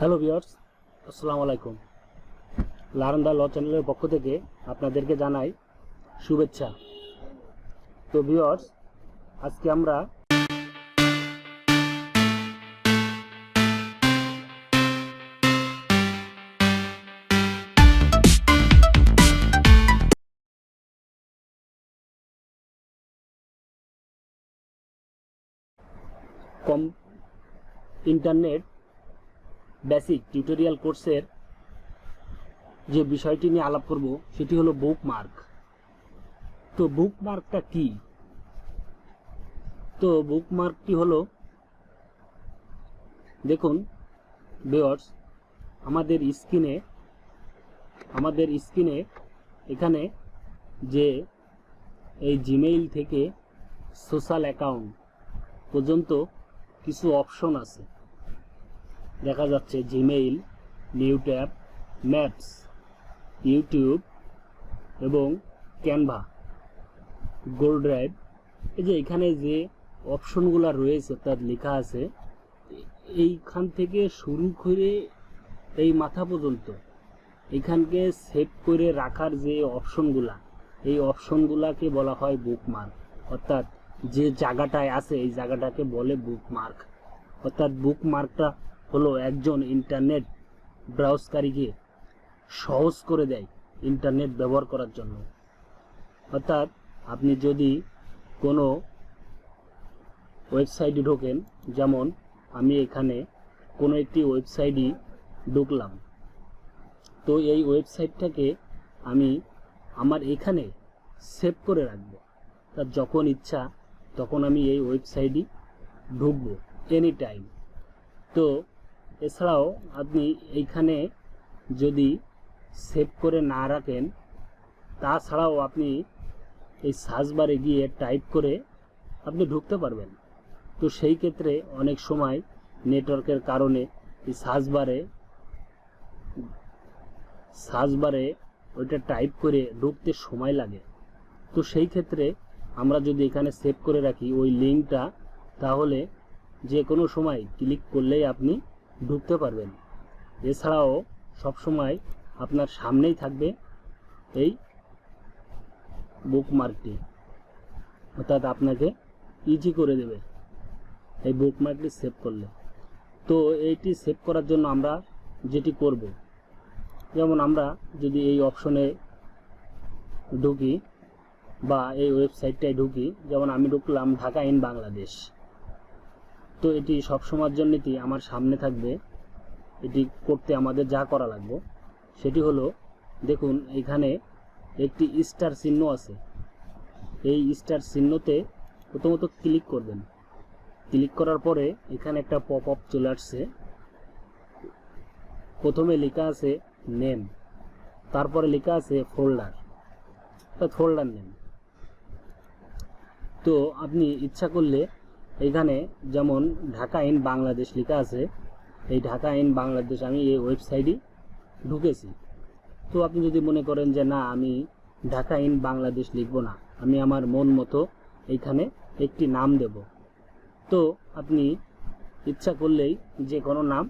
Hello viewers, আসসালামু আলাইকুম। Learn the law চ্যানেলের পক্ষ থেকে আপনাদেরকে জানাই শুভেচ্ছা। তো ভিউয়ার্স, আজকে আমরা ইন্টারনেট বেসিক টিউটোরিয়াল কোর্সের যে বিষয়টি নিয়ে আলাপ করব সেটি হলো বুকমার্ক। তো বুকমার্কটা কি? তো বুকমার্কটি হলো, দেখুন ভিউয়ার্স, আমাদের স্ক্রিনে এখানে যে এই জিমেইল থেকে সোশ্যাল অ্যাকাউন্ট পর্যন্ত কিছু অপশন আছে, দেখা যাচ্ছে Gmail, new tab, maps, YouTube এবং ক্যানভা, গুগল ড্রাইভ। এই যে এখানে যে অপশনগুলো রয়েছে তার লেখা আছে, এইখান থেকে শুরু করে এই মাথা পর্যন্ত এখানকে সেভ করে রাখার যে অপশনগুলা, এই অপশনগুলাকে বলা হয় বুকমার্ক। অর্থাৎ যে জায়গাটায় আছে এই জায়গাটাকে বলে বুকমার্ক। অর্থাৎ বুকমার্কটা হলো একজন ইন্টারনেট ব্রাউজকারীকে সহজ করে দেয় ইন্টারনেট ব্যবহার করার জন্য। অর্থাৎ আপনি যদি কোনো ওয়েবসাইটে ঢোকেন, যেমন আমি এখানে কোনো একটি ওয়েবসাইটই ঢুকলাম, তো এই ওয়েবসাইটটাকে আমি আমার এখানে সেভ করে রাখবো। তার যখন ইচ্ছা তখন আমি এই ওয়েবসাইটই ঢুকবো, এনি টাইম। তো এছাড়াও আপনি এইখানে যদি সেভ করে না রাখেন, তাছাড়াও আপনি এই সার্চ বারে গিয়ে টাইপ করে আপনি ঢুকতে পারবেন। তো সেই ক্ষেত্রে অনেক সময় নেটওয়ার্কের কারণে এই সার্চ বারে ওইটা টাইপ করে ঢুকতে সময় লাগে। তো সেই ক্ষেত্রে আমরা যদি এখানে সেভ করে রাখি ওই লিঙ্কটা, তাহলে যে কোনো সময় ক্লিক করলেই আপনি ঢুকতে পারবেন। এছাড়াও সবসময় আপনার সামনেই থাকবে এই বুকমার্কটি, অর্থাৎ আপনাকে ইজি করে দেবে এই বুকমার্কটি সেভ করলে। তো এইটি সেভ করার জন্য আমরা যেটি করব, যেমন আমরা যদি এই অপশনে ঢুকি বা এই ওয়েবসাইটটায় ঢুকি, যেমন আমি ঢুকলাম ঢাকা ইন বাংলাদেশ, তো এটি সবসময়ের জন্যই আমার সামনে থাকবে। এটি করতে আমাদের যা করা লাগবে সেটি হলো, দেখুন এখানে একটি স্টার চিহ্ন আছে, এই স্টার চিহ্নতে প্রথমত ক্লিক করবেন। ক্লিক করার পরে এখানে একটা পপ আপ চলে আসছে, প্রথমে লেখা আছে নেম, তারপরে লেখা আছে ফোল্ডার, ফোল্ডার নেম। তো আপনি ইচ্ছা করলে এখানে যেমন ঢাকা ইন বাংলাদেশ লেখা আছে, এই ঢাকা ইন বাংলাদেশ আমি এই ওয়েবসাইটে ঢুকেছি। তো আপনি যদি মনে করেন যে না, আমি ঢাকা ইন বাংলাদেশ লিখব না, আমি আমার মন মতো এইখানে একটি নাম দেব, তো আপনি ইচ্ছা করলেই যে কোনো নাম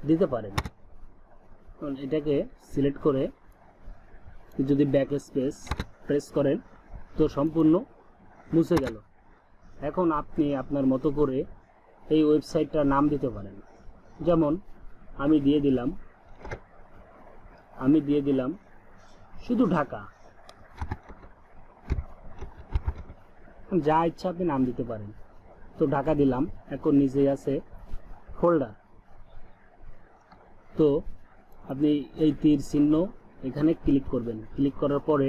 দিতে পারেন। এটাকে সিলেক্ট করে যদি ব্যাক স্পেস প্রেস করেন তো সম্পূর্ণ মুছে গেল। এখন আপনি আপনার মতো করে এই ওয়েবসাইটটার নাম দিতে পারেন। যেমন আমি দিয়ে দিলাম শুধু ঢাকা, যা ইচ্ছা আপনি নাম দিতে পারেন। তো ঢাকা দিলাম, এখন নিচে আছে ফোল্ডার। তো আপনি এই তীর চিহ্ন এখানে ক্লিক করবেন। ক্লিক করার পরে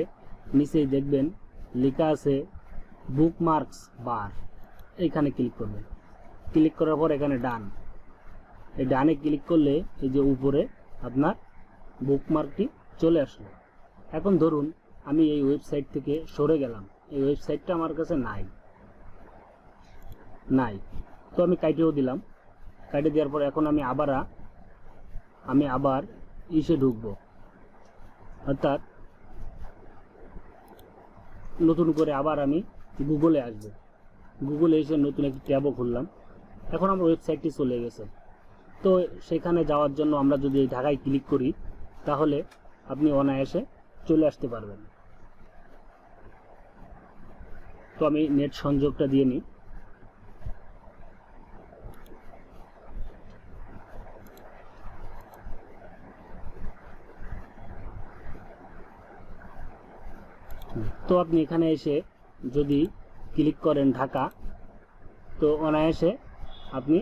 নিচেই দেখবেন লেখা আছে বুকমার্কস বার, এইখানে ক্লিক করবেন। ক্লিক করার পর এখানে ডান, এই ডানে ক্লিক করলে এই যে উপরে আপনার বুকমার্কটি চলে আসলো। এখন ধরুন আমি এই ওয়েবসাইট থেকে সরে গেলাম, এই ওয়েবসাইটটা আমার কাছে নাই, তো আমি কাটিয়েও দিলাম। কাটিয়ে দেওয়ার পর এখন আমি আবার ইসে ঢুকবো, অর্থাৎ নতুন করে আবার আমি গুগলে আসবো। গুগলে এসে নতুন একটি ট্যাবও খুললাম। এখন আমার ওয়েবসাইটটি চলে গেছে। তো সেখানে যাওয়ার জন্য আমরা যদি এই ঢাকায় ক্লিক করি তাহলে আপনি অনায়াসে চলে আসতে পারবেন। তো আমি নেট সংযোগটা দিয়ে নিই। তো আপনি এখানে এসে যদি ক্লিক করেন ঢাকা, তো অনায়াসে আপনি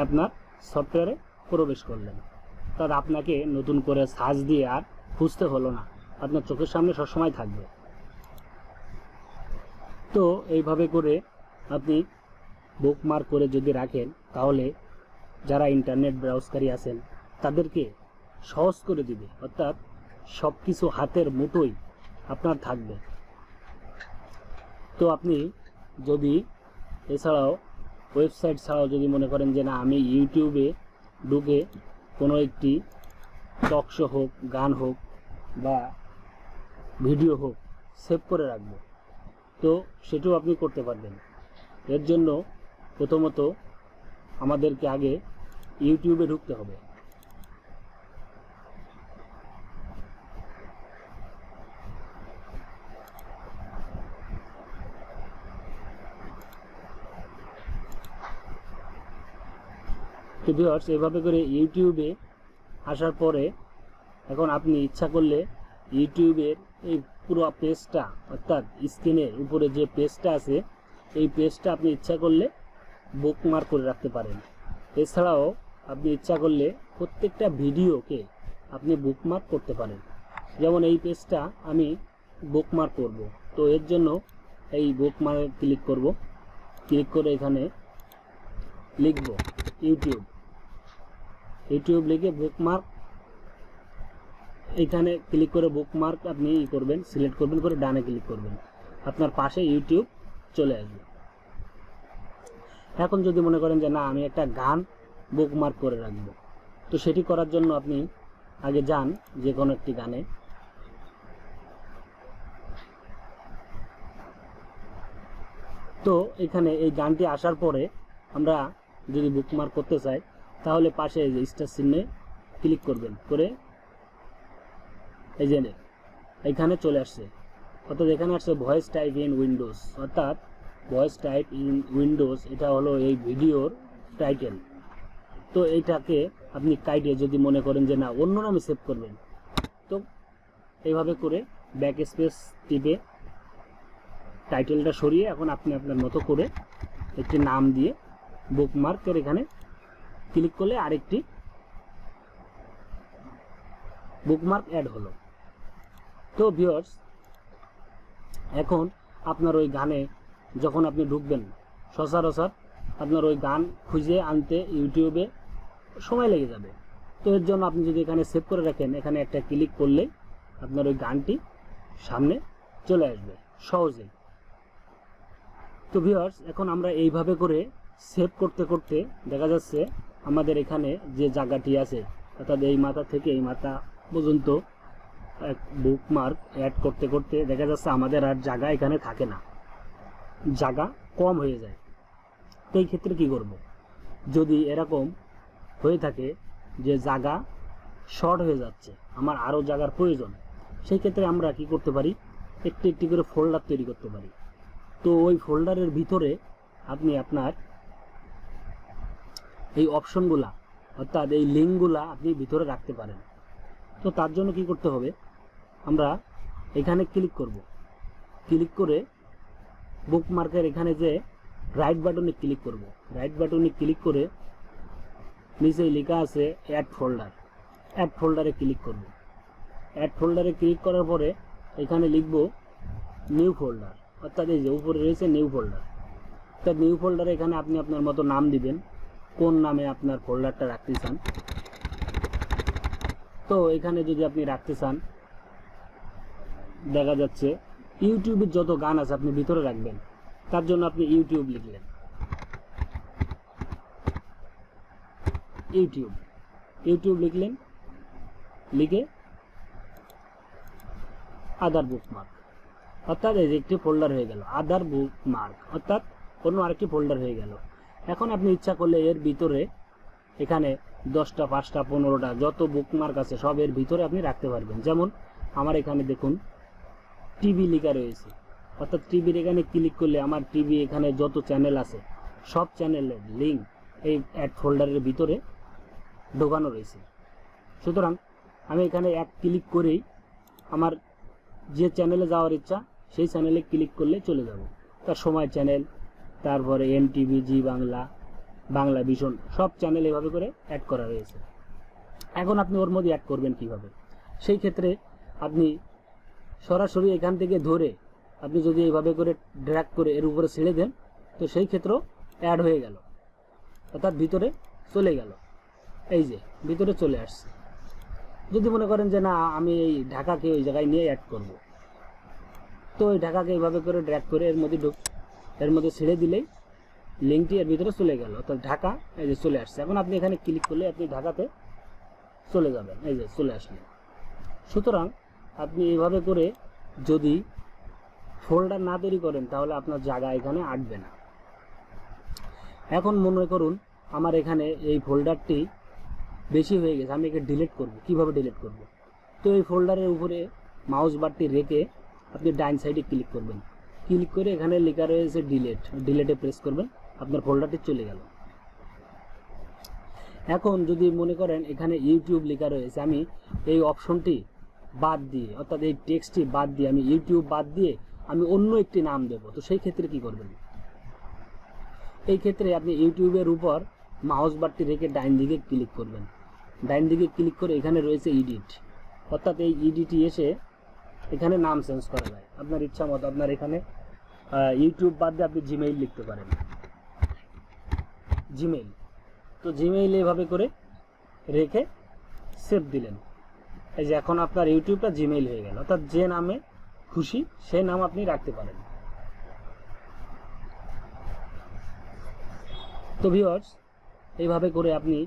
আপনার সফটওয়্যারে প্রবেশ করলেন। তার আপনাকে নতুন করে সার্চ দিয়ে আর খুঁজতে হলো না, আপনার চোখের সামনে সবসময় থাকবে। তো এইভাবে করে আপনি বুকমার্ক করে যদি রাখেন তাহলে যারা ইন্টারনেট ব্রাউজকারী আছেন তাদেরকে সহজ করে দিবে, অর্থাৎ সব কিছু হাতের মুঠোয় আপনার থাকবে। তো আপনি যদি এছাড়াও ওয়েবসাইট ছাড়াও যদি মনে করেন যে না আমি ইউটিউবে ঢুকে কোনো একটি টক শো হোক, গান হোক বা ভিডিও হোক সেভ করে রাখবো, তো সেটাও আপনি করতে পারবেন। এর জন্য প্রথমত আমাদেরকে আগে ইউটিউবে ঢুকতে হবে। তো ভিউয়ার্স, এভাবে করে ইউটিউবে আসার পরে এখন আপনি ইচ্ছা করলে ইউটিউবের এই পুরো পেজটা, অর্থাৎ স্ক্রিনের উপরে যে পেজটা আছে এই পেজটা আপনি ইচ্ছা করলে বুকমার্ক করে রাখতে পারেন। এছাড়াও আপনি ইচ্ছা করলে প্রত্যেকটা ভিডিওকে আপনি বুকমার্ক করতে পারেন। যেমন এই পেজটা আমি বুকমার্ক করব, তো এর জন্য এই বুকমার্কে ক্লিক করব। ক্লিক করে এখানে লিখব ইউটিউব লিখে বুকমার্ক, এখানে ক্লিক করে বুকমার্ক আপনি করবেন, সিলেক্ট করবেন, করে ডানে ক্লিক করবেন, আপনার পাশে ইউটিউব চলে আসবে। এখন যদি মনে করেন যে না আমি একটা গান বুকমার্ক করে রাখবো, তো সেটি করার জন্য আপনি আগে যান যে কোনো একটি গানে, তো এখানে এই গানটি আসার পরে আমরা যদি বুকমার্ক করতে চাই তাহলে পাশে যে স্টার চিহ্নে ক্লিক করবেন, করে এই যে এখানে চলে আসছে, অর্থাৎ এখানে আসছে ভয়েস টাইপ ইন উইন্ডোজ, অর্থাৎ ভয়েস টাইপ ইন উইন্ডোজ এটা হলো এই ভিডিওর টাইটেল। তো এইটাকে আপনি কাইটে যদি মনে করেন যে না অন্য নামে সেভ করবেন, তো এইভাবে করে ব্যাক স্পেস টিপে টাইটেলটা সরিয়ে এখন আপনি আপনার মতো করে একটি নাম দিয়ে বুকমার্কের এখানে ক্লিক করলে আরেকটি বুকমার্ক অ্যাড হলো। তো ভিউয়ার্স, এখন আপনার ওই গানে যখন আপনি ঢুকবেন সচরাচর আপনার ওই গান খুঁজে আনতে ইউটিউবে সময় লেগে যাবে। তো এর জন্য আপনি যদি এখানে সেভ করে রাখেন, এখানে একটা ক্লিক করলে আপনার ওই গানটি সামনে চলে আসবে সহজেই। তো ভিউয়ার্স, এখন আমরা এইভাবে করে সেভ করতে করতে দেখা যাচ্ছে আমাদের এখানে যে জায়গাটি আছে, অর্থাৎ এই মাথা থেকে এই মাথা পর্যন্ত বুকমার্ক অ্যাড করতে করতে দেখা যাচ্ছে আমাদের আর জায়গা এখানে থাকে না, জায়গা কম হয়ে যায়। তো এই ক্ষেত্রে কি করব, যদি এরকম হয়ে থাকে যে জায়গা শর্ট হয়ে যাচ্ছে, আমার আরও জায়গার প্রয়োজন, সেই ক্ষেত্রে আমরা কি করতে পারি, একটি একটি করে ফোল্ডার তৈরি করতে পারি। তো ওই ফোল্ডারের ভিতরে আপনি আপনার এই অপশনগুলা, অর্থাৎ এই লিঙ্কগুলা আপনি ভিতরে রাখতে পারেন। তো তার জন্য কি করতে হবে, আমরা এখানে ক্লিক করব, ক্লিক করে বুকমার্কের এখানে যে রাইট বাটনে ক্লিক করব, রাইট বাটনে ক্লিক করে নিচেই লেখা আছে অ্যাড ফোল্ডারে ক্লিক করব। অ্যাড ফোল্ডারে ক্লিক করার পরে এখানে লিখব নিউ ফোল্ডার, অর্থাৎ এই যে উপরে রয়েছে নিউ ফোল্ডার। অর্থাৎ নিউ ফোল্ডারে এখানে আপনি আপনার মতো নাম দিবেন, কোন নামে আপনার ফোল্ডারটা রাখতে চান। তো এখানে যদি আপনি রাখতে চান, দেখা যাচ্ছে ইউটিউবের যত গান আছে আপনি ভিতরে রাখবেন, তার জন্য আপনি ইউটিউব লিখলেন, ইউটিউব লিখলেন, লিখে আদার বুকমার্ক, অর্থাৎ এই যে একটি ফোল্ডার হয়ে গেল আদার বুকমার্ক, অর্থাৎ অন্য আরেকটি ফোল্ডার হয়ে গেল। এখন আপনি ইচ্ছা করলে এর ভিতরে এখানে 10টা 5টা 15টা যত বুকমার্ক আছে সব এর ভিতরে আপনি রাখতে পারবেন। যেমন আমার এখানে দেখুন টিভি লেখা রয়েছে, অর্থাৎ টিভির এখানে ক্লিক করলে আমার টিভি এখানে যত চ্যানেল আছে সব চ্যানেলের লিঙ্ক এই অ্যাড ফোল্ডারের ভিতরে ঢোকানো রয়েছে। সুতরাং আমি এখানে এক ক্লিক করেই আমার যে চ্যানেলে যাওয়ার ইচ্ছা সেই চ্যানেলে ক্লিক করলে চলে যাব। তার সময় চ্যানেল, তারপরে এনটিভি, জি বাংলা, বাংলা ভিশন সব চ্যানেল এভাবে করে অ্যাড করা রয়েছে। এখন আপনি ওর মধ্যে অ্যাড করবেন কিভাবে? সেই ক্ষেত্রে আপনি সরাসরি এখান থেকে ধরে আপনি যদি এইভাবে করে ড্র্যাগ করে এর উপরে ছেড়ে দেন তো সেই ক্ষেত্রেও অ্যাড হয়ে গেল, অর্থাৎ ভিতরে চলে গেল। এই যে ভিতরে চলে আসছে। যদি মনে করেন যে না আমি এই ঢাকাকে ওই জায়গায় নিয়ে অ্যাড করব, তো ওই ঢাকাকে এইভাবে করে ড্র্যাগ করে এর মধ্যে ছেড়ে দিলেই লিঙ্কটি এর ভিতরে চলে গেল, অর্থাৎ ঢাকা এই যে চলে আসছে। এখন আপনি এখানে ক্লিক করলে আপনি ঢাকাতে চলে যাবেন, এই যে চলে আসলেন। সুতরাং আপনি এইভাবে করে যদি ফোল্ডার না তৈরি করেন তাহলে আপনার জায়গা এখানে আটবে না। এখন মনে করুন আমার এখানে এই ফোল্ডারটি বেশি হয়ে গেছে, আমি একে ডিলিট করব। কিভাবে ডিলিট করব? তো এই ফোল্ডারের উপরে মাউস বারটি রেখে আপনি ডাইন সাইডে ক্লিক করবেন। ক্লিক করে এখানে লেখা রয়েছে ডিলেটে প্রেস করবেন, আপনার ফোল্ডারটি চলে গেল। এখন যদি মনে করেন এখানে ইউটিউব লেখা রয়েছে, আমি এই অপশনটি বাদ দিয়ে, অর্থাৎ এই টেক্সটটি বাদ দিয়ে, আমি ইউটিউব বাদ দিয়ে আমি অন্য একটি নাম দেব, তো সেই ক্ষেত্রে কি করবেন? এই ক্ষেত্রে আপনি ইউটিউবের উপর মাউস বারটি রেখে ডাইন দিকে ক্লিক করবেন। ডাইন দিকে ক্লিক করে এখানে রয়েছে এডিট, অর্থাৎ এই এডিটে এসে এখানে নাম চেঞ্জ করা যায় আপনার ইচ্ছা মতো। আপনার এখানে ইউটিউব বাদ দিয়ে আপনি জিমেইল লিখতে পারেন, জিমেইল। তো জিমেইল এইভাবে করে রেখে সেভ দিলেন। এই যে এখন আপনার ইউটিউবটা জিমেইল হয়ে গেল, অর্থাৎ যে নামে খুশি সে নাম আপনি রাখতে পারেন। তো ভিউয়ার্স, এইভাবে করে আপনি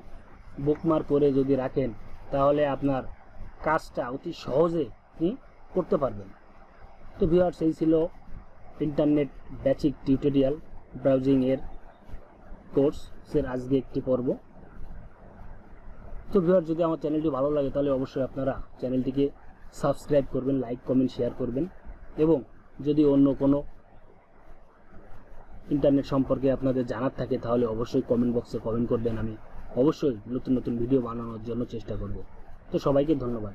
বুকমার্ক করে যদি রাখেন তাহলে আপনার কাজটা অতি সহজে আপনি করতে পারবেন। তো ভিউয়ার্স, এই ছিল ইন্টারনেট বেসিক টিউটোরিয়াল ব্রাউজিং এর কোর্সের আজকে একটি পর্ব। তো ভিউয়ার্স, যদি আমার চ্যানেলটি ভালো লাগে তাহলে অবশ্যই আপনারা চ্যানেলটিকে সাবস্ক্রাইব করবেন, লাইক কমেন্ট শেয়ার করবেন, এবং যদি অন্য কোনো ইন্টারনেট সম্পর্কে আপনাদের জানার থাকে তাহলে অবশ্যই কমেন্ট বক্সে কমেন্ট করবেন। আমি অবশ্যই নতুন নতুন ভিডিও বানানোর জন্য চেষ্টা করব। তো সবাইকে ধন্যবাদ।